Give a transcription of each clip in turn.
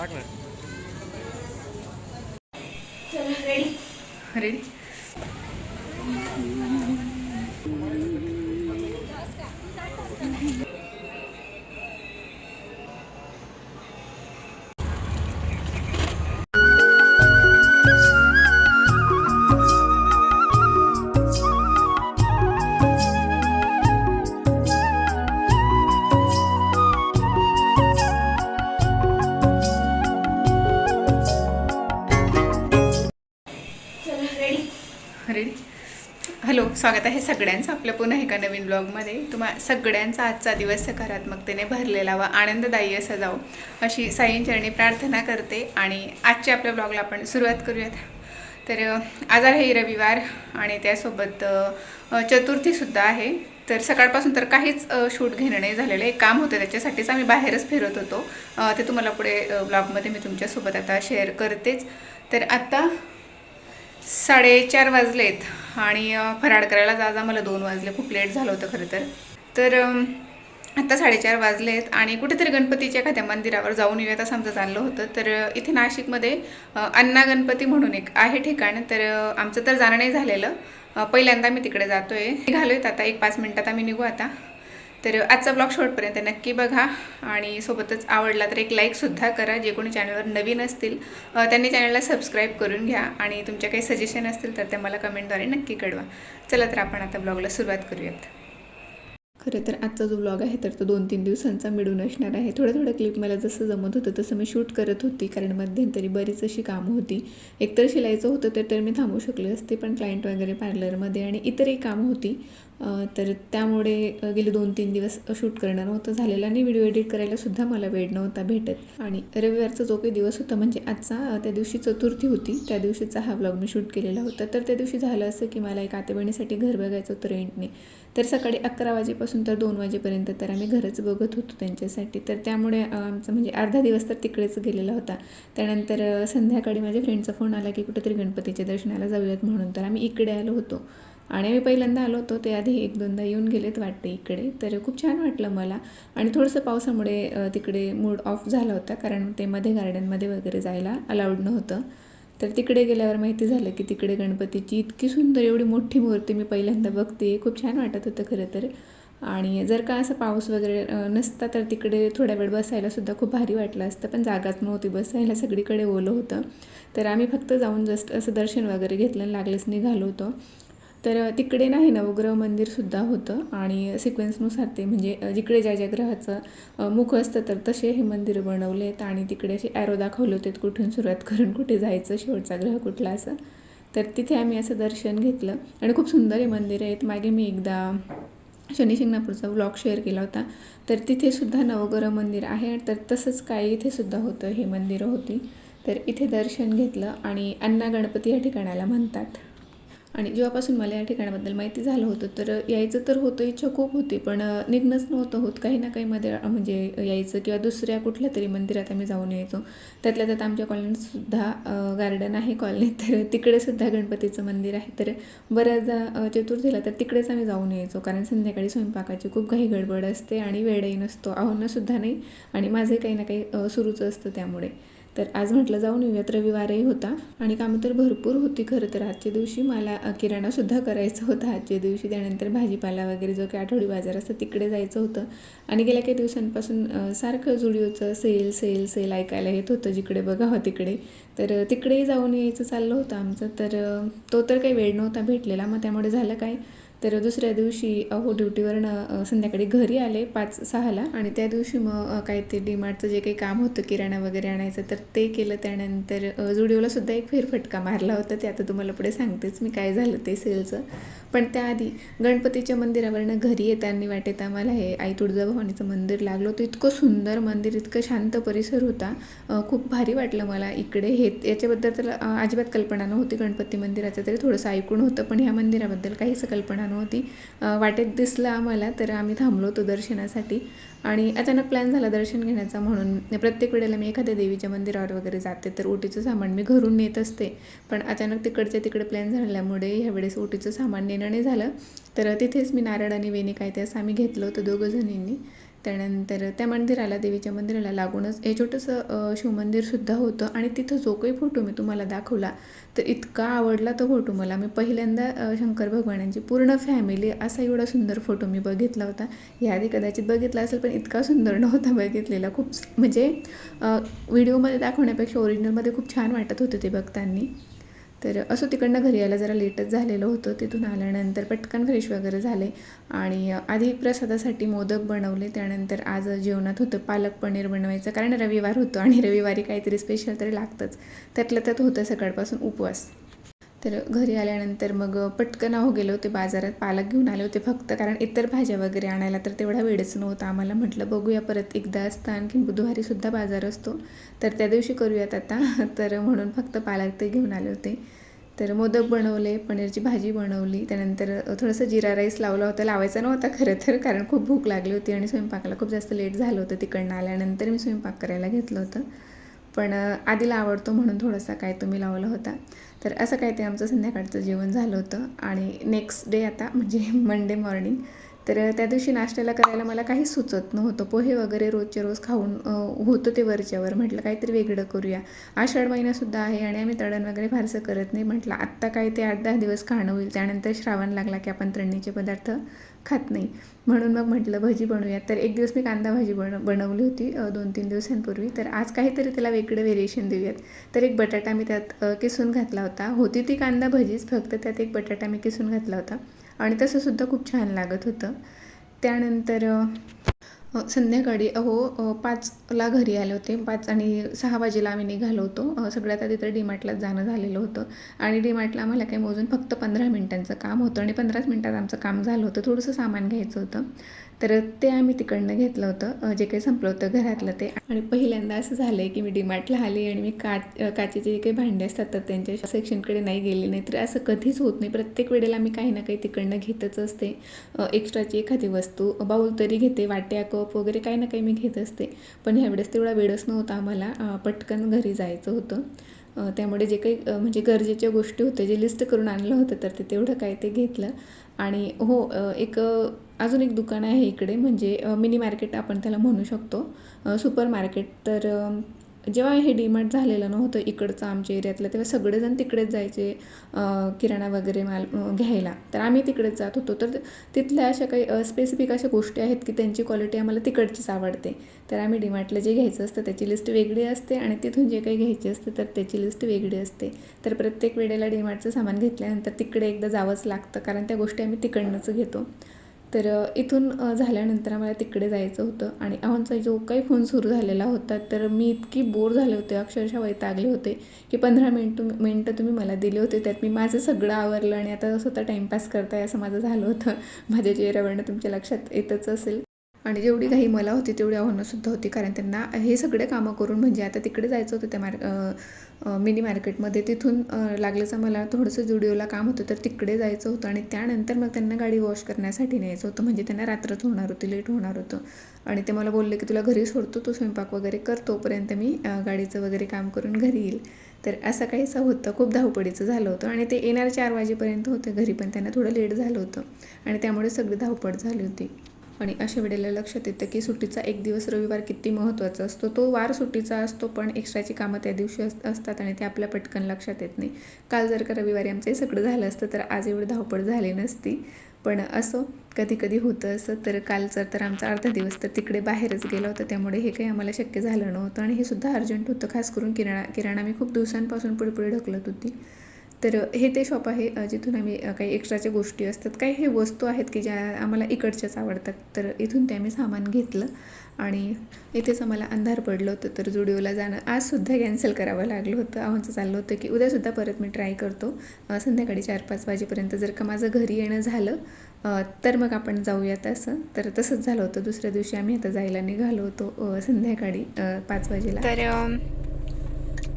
टाक ना. चला रेडी रेडी. रेडी. हॅलो, स्वागत आहे सगळ्यांचं आपल्या पुन्हा एका नवीन ब्लॉगमध्ये. तुम्हा सगळ्यांचा आजचा दिवस सकारात्मकतेने भरलेला व आनंददायी असा जावो अशी साईंचरणी प्रार्थना करते. आणि आजच्या आपल्या ब्लॉगला आपण सुरुवात करूयात. तर आज आहे रविवार आणि त्यासोबत चतुर्थीसुद्धा आहे. तर सकाळपासून तर काहीच शूट घेणं नाही झालेलं. एक काम होतं, त्याच्यासाठीच आम्ही बाहेरच फिरत होतो. ते तुम्हाला पुढे ब्लॉगमध्ये मी तुमच्यासोबत आता शेअर करतेच. तर आता 4:30 वाजलेत आणि फराळ करायला जा मला 2 वाजले. खूप लेट झालं होतं खरं तर आत्ता 4:30 वाजलेत आणि कुठेतरी गणपतीच्या एखाद्या मंदिरावर जाऊन येऊयात असं आमचं चाललं होतं. तर इथे नाशिकमध्ये अण्णा गणपती म्हणून एक आहे ठिकाण. तर आमचं तर जाणं नाही झालेलं. पहिल्यांदा मी तिकडे जातो आहे. निघालो आता 1-5 मिनटात आम्ही निघू आता. तर आजचा ब्लॉग शेवटपर्यंत नक्की बघा आणि सोबतच आवडला तर एक लाईकसुद्धा करा. जे कोणी चॅनलवर नवीन असतील त्यांनी चॅनलला सबस्क्राईब करून घ्या आणि तुमच्या काही सजेशन असतील तर ते मला कमेंटद्वारे नक्की कळवा. चला तर आपण आता ब्लॉगला सुरुवात करूयात. खरं तर आजचा जो ब्लॉग आहे तर तो 2-3 दिवसांचा मिळून असणार आहे. थोडं क्लिप मला जसं जमत होतं तसं मी शूट करत होती, कारण मध्यंतरी बरीच अशी कामं होती. एकतर शिलाईचं होतं तर मी थांबू शकले असते, पण क्लायंट वगैरे पार्लरमध्ये आणि इतरही कामं होती. तर त्यामुळे गेले 2-3 दिवस शूट करणं नव्हतं झालेलं आणि व्हिडिओ एडिट करायलासुद्धा मला वेळ नव्हता भेटत. आणि रविवारचा जो काही दिवस होता म्हणजे आजचा, त्या दिवशी चतुर्थी होती. त्या दिवशीचा हा ब्लॉग मी शूट केलेला होता. तर त्या दिवशी झालं असं की मला एक आतेबहिणीसाठी घर बघायचं होतं रेंटने. तर सकाळी 11 वाजेपासून तर 2 वाजेपर्यंत तर आम्ही घरच बघत होतो त्यांच्यासाठी. तर त्यामुळे आमचा म्हणजे अर्धा दिवस तर तिकडेच गेलेला होता. त्यानंतर संध्याकाळी माझ्या फ्रेंडचा फोन आला की कुठेतरी गणपतीच्या दर्शनाला जाऊयात म्हणून. तर आम्ही इकडे आलो होतो आणि आम्ही पहिल्यांदा आलो होतो. ते आधी 1-2दा येऊन गेलेत वाटते इकडे. तर खूप छान वाटलं मला. आणि थोडंसं पावसामुळे तिकडे मूड ऑफ झाला होता, कारण ते मध्ये गार्डनमध्ये वगैरे जायला अलाउड नव्हतं. तर तिकडे गेल्यावर माहिती झालं की तिकडे गणपतीची इतकी सुंदर एवढी मोठी मूर्ती मी पहिल्यांदा बघते. खूप छान वाटत होतं खरं तर. आणि जर का असं पाऊस वगैरे नसता तर तिकडे थोड्या वेळ बसायलासुद्धा खूप भारी वाटलं असतं, पण जागाच नव्हती बसायला, सगळीकडे ओलं होतं. तर आम्ही फक्त जाऊन जस्ट असं दर्शन वगैरे घेतलं आणि लागलेच निघालो होतो. तर तिकडे नाही नवग्रह मंदिरसुद्धा होतं आणि सिक्वेन्सनुसार ते म्हणजे जिकडे ज्या ग्रहाचं मुख असतं तर तसे हे मंदिर बनवले आहेत. आणि तिकडे असे ॲरो दाखवले होते कुठून सुरुवात करून कुठे जायचं, शेवटचा ग्रह कुठला असं. तर तिथे आम्ही असं दर्शन घेतलं आणि खूप सुंदर हे मंदिर आहेत. मागे मी एकदा शनी शिंगणापूरचा व्लॉग शेअर केला होता. तर तिथेसुद्धा नवग्रह मंदिर आहे. तर तसंच काय इथेसुद्धा होतं, हे मंदिरं होती. तर इथे दर्शन घेतलं आणि अण्णा गणपती या ठिकाणाला म्हणतात. आणि जेव्हापासून मला या ठिकाणाबद्दल माहिती झालं होतं तर यायचं तर होतं, इच्छा खूप होती, पण निघणंच नव्हतं होत. काही ना काही मध्ये म्हणजे यायचं किंवा दुसऱ्या कुठल्या तरी मंदिरात आम्ही जाऊन यायचो. त्यातल्या त्यात आमच्या कॉलनीतसुद्धा गार्डन आहे कॉलनीत, तर तिकडेसुद्धा गणपतीचं मंदिर आहे. तर बऱ्याचदा चतुर्थीला तर तिकडेच आम्ही जाऊन यायचो, कारण संध्याकाळी स्वयंपाकाची खूप काही गडबड असते आणि वेळही नसतो, आव्हानंसुद्धा नाही आणि माझंही काही ना काही सुरूच असतं त्यामुळे. तर आज म्हटलं जाऊन येऊयात. रविवारही होता आणि कामं तर भरपूर होती खरं तर. आजच्या दिवशी मला किराणासुद्धा करायचं होतं आजच्या दिवशी. त्यानंतर भाजीपाला वगैरे जो काही आठवडी बाजार असतं तिकडे जायचं होतं. आणि गेल्या काही दिवसांपासून सारखं जुडिओचं सेल सेल सेल ऐकायला येत होतं, जिकडे बघावं तिकडे. तर तिकडेही जाऊन यायचं चाललं होतं आमचं. तर तो तर काही वेळ नव्हता भेटलेला. मग त्यामुळे झालं काय, तर दुसऱ्या दिवशी ड्युटीवरनं संध्याकाळी घरी आले 5-6ला. आणि त्या दिवशी मग काय ते डीमार्टचं जे काही काम होतं किराणा वगैरे आणायचं तर ते केलं. त्यानंतर जुडिओलासुद्धा एक फेरफटका मारला होता. ते आता तुम्हाला पुढे सांगतेच मी काय झालं ते सेलचं. पण त्याआधी गणपतीच्या मंदिरावरनं घरी येताना वाटेत आम्हाला हे आई तुळजाभवानीचं मंदिर लागलं होतं. इतकं सुंदर मंदिर, इतकं शांत परिसर होता. खूप भारी वाटलं मला इकडे. याच्याबद्दल तर अजिबात कल्पना नव्हती गणपती मंदिराचं, तरी थोडंसं ऐकून होतं, पण ह्या मंदिराबद्दल काहीच कल्पना नव्हती. वाटेत दिसलं आम्हाला तर आम्ही थांबलो होतो दर्शनासाठी. आणि अचानक प्लॅन झाला दर्शन घेण्याचा, म्हणून प्रत्येक वेळेला मी एखाद्या देवीच्या मंदिरावर वगैरे जाते तर ओटीचं सामान मी घरून नेत असते. पण अचानक तिकडच्या तिकडे प्लॅन झाल्यामुळे ह्यावेळेस ओटीचं सामान नेणं नाही झालं. तर तिथेच मी नारळ आणि वेणी काय ते असं आम्ही घेतलं होतं दोघं जणींनी. त्यानंतर त्या मंदिराला, देवीच्या मंदिराला लागूनच हे छोटंसं शिवमंदिरसुद्धा होतं. आणि तिथं जो काही फोटो मी तुम्हाला दाखवला तर इतका आवडला तो फोटो मला. मी पहिल्यांदा शंकर भगवानांची पूर्ण फॅमिली असा एवढा सुंदर फोटो मी बघितला होता. याआधी कदाचित बघितला असेल पण इतका सुंदर नव्हता बघितलेला. खूप म्हणजे व्हिडिओमध्ये दाखवण्यापेक्षा ओरिजिनलमध्ये खूप छान वाटत होतं ते बघताना. तर असं तिकडनं घरी यायला जरा लेटच झालेलं होतं. तिथून आल्यानंतर पटकन फ्रेश वगैरे झाले आणि आधी प्रसादासाठी मोदक बनवले. त्यानंतर आज जेवणात होतं पालक पनीर बनवायचं, कारण रविवार होतं आणि रविवारी काहीतरी स्पेशल तरी लागतंच. त्यातलं त्यात होतं सकाळपासून उपवास. तर घरी आल्यानंतर मग पटकन गेले होते बाजारात, पालक घेऊन आले होते फक्त, कारण इतर भाज्या वगैरे आणायला तर तेवढा वेळच नव्हता आम्हाला. म्हटलं बघूया परत एकदा असतं, आणखीन बुधवारीसुद्धा बाजार असतो तर त्या दिवशी करूयात आता. तर म्हणून फक्त पालक ते घेऊन आले होते. तर मोदक बनवले, पनीरची भाजी बनवली, त्यानंतर थोडंसं जिरा राईस लावला होता. लावायचा नव्हता खरं तर, कारण खूप भूक लागली होती आणि स्वयंपाकाला खूप जास्त लेट झालं होतं. तिकडनं आल्यानंतर मी स्वयंपाक करायला घेतलं होतं, पण आधीला आवडतो म्हणून थोडासा काय तुम्ही लावला होता. तर असं काय ते आमचं संध्याकाळचं जेवण झालं होतं. आणि नेक्स्ट डे आता म्हणजे मंडे मॉर्निंग, तर त्या दिवशी नाश्त्याला करायला मला काहीच सुचत नव्हतं. पोहे वगैरे रोजचे रोज खाऊन होतं ते वरच्यावर. म्हटलं काहीतरी वेगळं करूया. आषाढ महिनासुद्धा आहे आणि आम्ही तळण वगैरे फारसं करत नाही. म्हटलं आत्ता काय ते 8-10 दिवस खाणं होईल, त्यानंतर श्रावण लागला की आपण तळणीचे पदार्थ खात नाही. म्हणून मग म्हटलं भजी बनवूयात. तर एक दिवस मी कांदा भाजी बनवली होती 2-3 दिवसांपूर्वी. तर आज काहीतरी त्याला वेगळं व्हेरिएशन देऊयात. तर एक बटाटा मी त्यात किसून घातला होता. होती ती कांदा भजीच, फक्त त्यात एक बटाटा मी किसून घातला होता आणि तसंसुद्धा खूप छान लागत होतं. त्यानंतर संध्याकाळी 5ला घरी आले होते. 5 आणि 6 वाजेला आम्ही निघालो होतो. सगळ्यात आधी तर डीमार्टलाच जाणं झालेलं होतं आणि डीमार्टला आम्हाला काही मोजून फक्त 15 मिनिटांचं काम होतं आणि 15 मिनिटात आमचं काम झालं होतं. थोडंसं सामान घ्यायचं होतं तर ते आम्ही तिकडनं घेतलं होतं, जे काही संपलं होतं घरातलं ते. आणि पहिल्यांदा असं झालं आहे की मी डीमार्टला आले आणि मी काचेचे जे काही भांडे असतात तर त्यांच्या सेक्शनकडे नाही गेले. नाही तर असं कधीच होत नाही. प्रत्येक वेळेला मी काही ना काही तिकडनं घेतच असते. एक्स्ट्राची एखादी वस्तू, बाऊल तरी घेते, वाट्या कप वगैरे काही ना काही मी घेत असते. पण ह्यावेळेस तेवढा वेळच नव्हता आम्हाला. पटकन घरी जायचं होतं. त्यामुळे जे काही म्हणजे गरजेच्या गोष्टी होत्या, जे लिस्ट करून आणलं होतं तर ते तेवढं काय ते घेतलं. आणि अजून एक दुकान आहे इकडे, म्हणजे मिनी मार्केट आपण त्याला म्हणू शकतो, सुपर मार्केट. तर जेव्हा हे डीमार्ट झालेलं नव्हतं इकडचं आमच्या एरियातलं, तेव्हा सगळेजण तिकडेच जायचे किराणा वगैरे माल घ्यायला. तर आम्ही तिकडेच जात होतो. तर तिथल्या अशा काही स्पेसिफिक अशा गोष्टी आहेत की त्यांची क्वालिटी आम्हाला तिकडचीच आवडते. तर आम्ही डीमार्टला जे घ्यायचं असतं त्याची लिस्ट वेगळी असते आणि तिथून जे काही घ्यायचे असते तर त्याची लिस्ट वेगळी असते. तर प्रत्येक वेळेला डीमार्टचं सामान घेतल्यानंतर तिकडे एकदा जावंच लागतं, कारण त्या गोष्टी आम्ही तिकडनंच घेतो. तर इथून झाल्यानंतर आम्हाला तिकडे जायचं होतं आणि आमचा जो काही फोन सुरू झालेला होता तर मी इतकी बोर झाले होते, अक्षरशः वैतागले होते की 15 मिनटं तुम्ही मला दिले होते, त्यात मी माझं सगळं आवरलं आणि आता स्वतः टाईमपास करताय असं माझं झालं होतं. माझ्या चेहऱ्यावरनं तुमच्या लक्षात येतच असेल. आणि जेवढी घाई मला होती तेवढी आव्हानंसुद्धा होती, कारण त्यांना हे सगळे कामं करून म्हणजे आता तिकडे जायचं होतं त्या मिनी मार्केटमध्ये. तिथून लागलंच मला थोडंसं जुडिओला काम होतं तर तिकडे जायचं होतं आणि त्यानंतर मग त्यांना गाडी वॉश करण्यासाठी न्यायचं होतं, म्हणजे त्यांना रात्रच होणार होती, लेट होणार होतं. आणि ते मला बोलले की तुला घरी सोडतो, तू स्वयंपाक वगैरे कर, तोपर्यंत मी गाडीचं वगैरे काम करून घरी येईल. तर असं काहीसं होतं. खूप धावपळीचं झालं होतं आणि ते येणार 4 वाजेपर्यंत होते घरी, पण त्यांना थोडं लेट झालं होतं आणि त्यामुळे सगळी धावपळ झाली होती. आणि अशा वेळेला लक्षात येतं की सुट्टीचा एक दिवस रविवार किती महत्त्वाचा असतो. तो वार सुट्टीचा असतो पण एक्स्ट्राची कामं त्या दिवशी असतात आणि ते आपल्या पटकन लक्षात येत नाही. काल जर का रविवारी आमचं हे सगळं झालं असतं तर आज एवढी धावपळ झाली नसती. पण असं कधी कधी होतं असं. तर कालचं तर आमचा अर्धा दिवस तर तिकडे बाहेरच गेला होता, त्यामुळे हे काही आम्हाला शक्य झालं नव्हतं आणि हे सुद्धा अर्जंट होतं. खास करून किराणा मी खूप दिवसांपासून पुढे ढकलत होती. तर हे ते शॉप आहे जिथून आम्ही काही एक्स्ट्राच्या गोष्टी असतात, काही हे वस्तू आहेत की ज्या आम्हाला इकडच्याच आवडतात. तर इथून ते आम्ही सामान घेतलं आणि इथेच आम्हाला अंधार पडलं होतं. तर जुडिओला जाणं आजसुद्धा कॅन्सल करावं लागलं होतं. आमचं चाललं होतं की उद्यासुद्धा परत मी ट्राय करतो संध्याकाळी 4-5 वाजेपर्यंत. जर का माझं घरी येणं झालं तर मग आपण जाऊयात असं. तर तसंच झालं होतं. दुसऱ्या दिवशी आम्ही आता जायला निघालो होतो संध्याकाळी 5 वाजेला. तर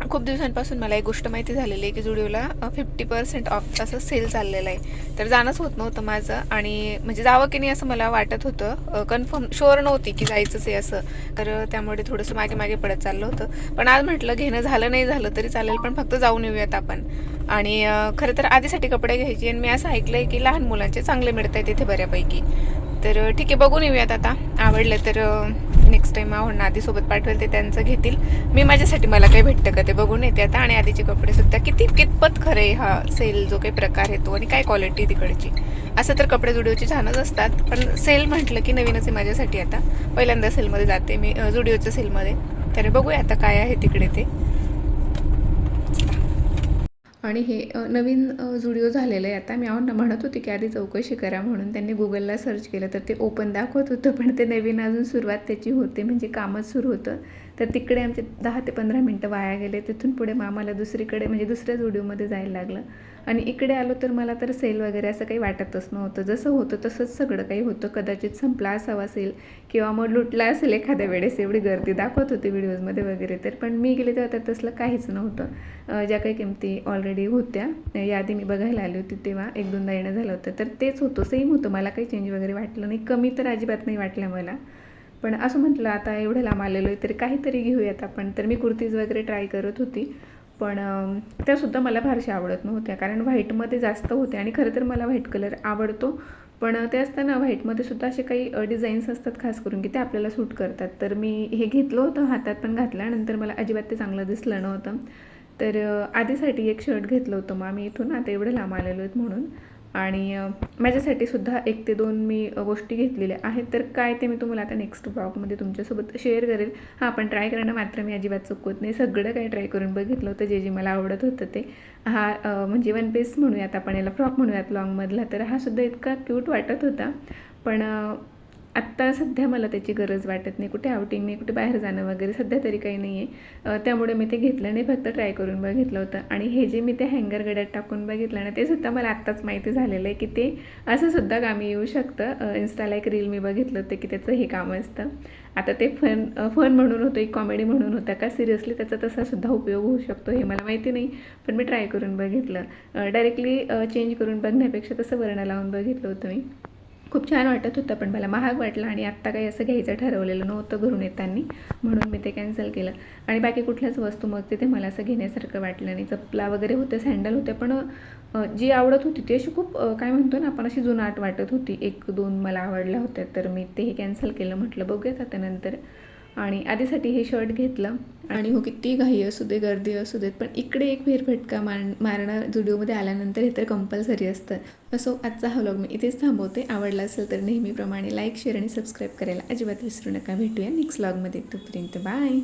खूप दिवसांपासून मला एक गोष्ट माहिती झालेली आहे की जुडिओला 50% ऑफ असं सेल चाललेलं आहे. तर जाणंच होत नव्हतं माझं आणि म्हणजे जावं की नाही असं मला वाटत होतं. कन्फर्म शुअर नव्हती की जायचंच आहे असं. तर त्यामुळे थोडंसं मागे पडत चाललं होतं. पण आज म्हटलं घेणं झालं नाही झालं तरी चालेल, पण फक्त जाऊन येऊयात आपण. आणि खरं तर आधीसाठी कपडे घ्यायचे आणि मी असं ऐकलं आहे की लहान मुलांचे चांगले मिळत आहेत तिथे बऱ्यापैकी. तर ठीक आहे, बघून येऊयात आता. आवडलं तर नेक्स्ट टाईम आवडणं आधीसोबत पाठवेल ते त्यांचं घेतील. मी माझ्यासाठी मला काही भेटतं का ते बघून येते आता. आणि आधीचे कपडेसुद्धा कितपत खरे हा सेल जो काही प्रकार येतो आणि काय क्वालिटी तिकडची. असं तर कपडे जुडिओचे छानच असतात, पण सेल म्हटलं की नवीनच आहे माझ्यासाठी. आता पहिल्यांदा सेलमध्ये जाते मी, जुडिओच्या सेलमध्ये. तर बघूया आता काय आहे तिकडे ते. आणि हे नवीन जुडिओ झालेलं आहे आता. मी म्हणत होती की आधी चौकशी करा म्हणून. त्यांनी गुगलला सर्च केलं तर ते ओपन दाखवत होतं, पण ते नवीन अजून सुरुवात त्याची होते, म्हणजे कामच सुरू होतं. तर तिकडे आमचे 10 ते 15 मिनटं वाया गेले. तिथून पुढे मग आम्हाला दुसरीकडे म्हणजे दुसऱ्या जुडिओमध्ये जायला लागलं. आणि इकडे आलो तर मला तर सेल वगैरे असं काही वाटतच नव्हतं. जसं होतं तसंच सगळं काही होतं. कदाचित संपला असावा सेल किंवा मग लुटला असेल एखाद्या वेळेस, एवढी गर्दी दाखवत होती व्हिडिओजमध्ये वगैरे. तर पण मी गेले तेव्हा तर तसलं काहीच नव्हतं. ज्या काही किमती ऑलरेडी होत्या, यादी मी बघायला आली होती तेव्हा 1-2दा येणं झालं होतं, तर तेच होतं, सेम होतं. मला काही चेंज वगैरे वाटलं नाही. कमी तर अजिबात नाही वाटलं मला. पण असं म्हटलं आता एवढं लांब आलेलो आहे तरी काहीतरी घेऊयात आपण. तर मी कुर्तीज वगैरे ट्राय करत होती, पण त्यासुद्धा मला फारशा आवडत नव्हत्या, कारण व्हाईटमध्ये जास्त होते. आणि खरं तर मला व्हाईट कलर आवडतो, पण ते असताना व्हाईटमध्ये सुद्धा असे काही डिझाईन्स असतात खास करून की ते आपल्याला सूट करतात. तर मी हे घेतलं होतं हातात, पण घातल्यानंतर मला अजिबात ते चांगलं दिसलं नव्हतं. तर आधीसाठी एक शर्ट घेतलं होतं मग आम्ही इथून आता एवढं लांब आलेलो आहेत म्हणून. आणि माझ्यासाठी सुद्धा 1 ते 2 मी गोष्टी घेतलेल्या आहेत. तर काय ते मी तुम्हाला आता नेक्स्ट ब्लॉगमध्ये तुमच्यासोबत शेअर करेल. हां, पण ट्राय करणं मात्र मी अजिबात चुकवत नाही. सगळं काही ट्राय करून बघितलं होतं, जे मला आवडत होतं ते. म्हणजे वन पीस म्हणूयात आपण, याला फ्रॉक म्हणूयात लॉंगमधला. तर हा सुद्धा इतका क्यूट वाटत होता, पण आत्ता सध्या मला त्याची गरज वाटत नाही. कुठे आउटिंग नाही, कुठे बाहेर जाणं वगैरे सध्या तरी काही नाही आहे. त्यामुळे मी ते घेतलं नाही, फक्त ट्राय करून बघितलं होतं. आणि हे जे मी ते हँगर गड्यात टाकून बघितलं ना, ते सुद्धा मला आत्ताच माहिती झालेलं आहे की ते असं सुद्धा कामी येऊ शकतं. इन्स्टाला एक रील मी बघितलं होतं की त्याचं हे काम असतं. आता ते फन म्हणून होतं, एक कॉमेडी म्हणून होतं का सिरियसली त्याचा तसासुद्धा उपयोग होऊ शकतो हे मला माहिती नाही, पण मी ट्राय करून बघितलं. डायरेक्टली चेंज करून बघण्यापेक्षा तसं वर्ण लावून बघितलं होतं मी. खूप छान वाटत होतं, पण मला महाग वाटलं आणि आत्ता काही असं घ्यायचं ठरवलेलं नव्हतं घरून येताना, म्हणून मी ते कॅन्सल केलं. आणि बाकी कुठल्याच वस्तू मग तिथे मला असं घेण्यासारखं वाटलं नाही. चपला वगैरे होत्या, सँडल होत्या, पण जी आवडत होती ती अशी खूप काय म्हणतो ना आपण, अशी जुनाट वाटत होती. 1-2 मला आवडल्या होत्या, तर मी तेही कॅन्सल केलं. म्हटलं बघूयात आता नंतर. आणि आधीसाठी हे शर्ट घेतलं. आणि हो, किती घाई असू दे, गर्दी असू देत, पण इकडे एक फेरफटका मारणं जुडिओमध्ये आल्यानंतर हे तर कंपल्सरी असतं. असो, आजचा हा व्लॉग मी इथेच थांबवते. आवडला असेल तर नेहमीप्रमाणे लाईक, शेअर आणि सबस्क्राईब करायला अजिबात विसरू नका. भेटूया नेक्स्ट व्लॉगमध्ये. तोपर्यंत बाय.